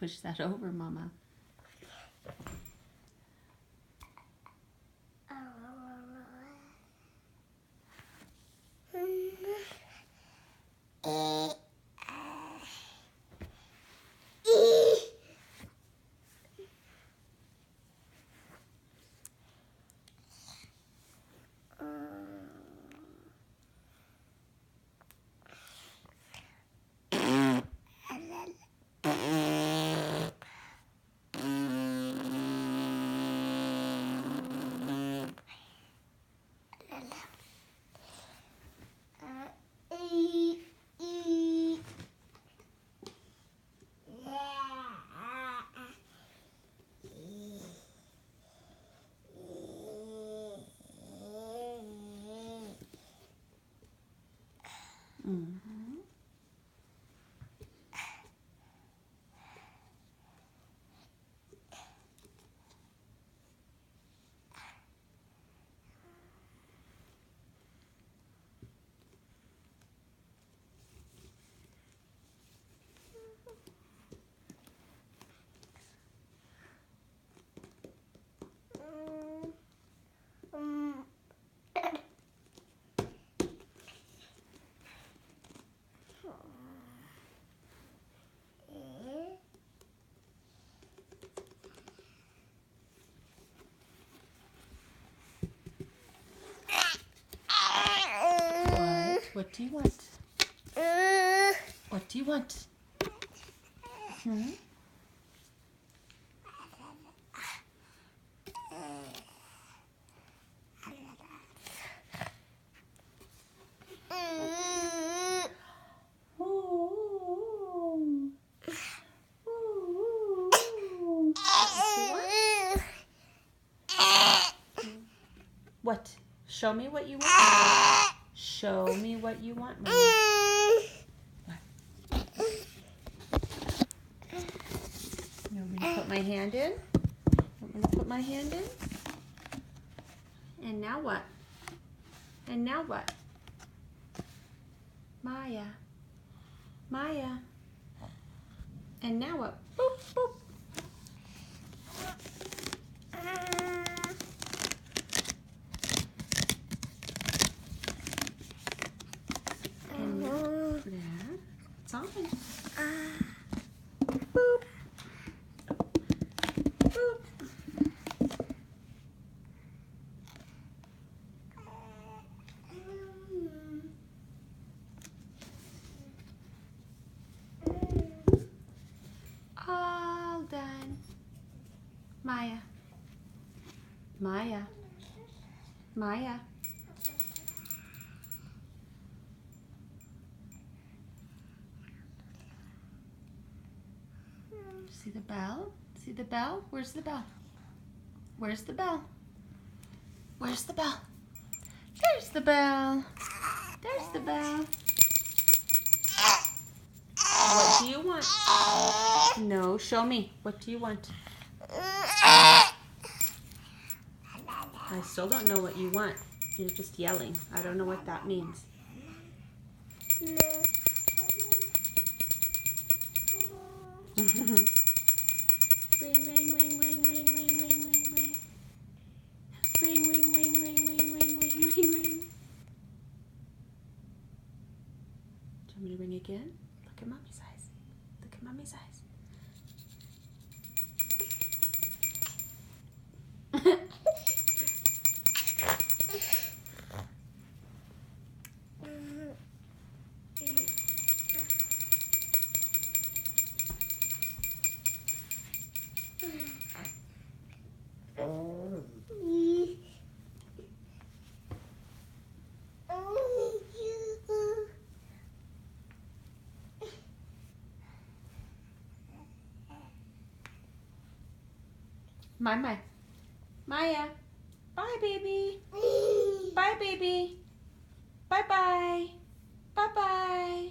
push that over, Mama. Mm-hmm. What do you want? What do you want? Hmm? What? Show me what you want. Show me what you want, Mama. What? You want me to put my hand in? Want me to put my hand in? And now what? And now what? Maya. Maya. And now what? Boop, boop. And there. It's on. Boop. Boop. All done. Maya. Maya. Maya. See the bell? See the bell? Where's the bell? Where's the bell? Where's the bell? There's the bell. There's the bell. What do you want? No, show me. What do you want? I still don't know what you want. You're just yelling. I don't know what that means. Ring, ring, ring, ring, ring, ring, ring, ring, ring. Ring, ring, ring, ring, ring, ring, ring, ring, ring. Do you want me to ring again? Look at Mommy's eyes. Look at Mommy's eyes. Maya. Maya. Bye, baby. Bye, baby. Bye-bye. Bye-bye.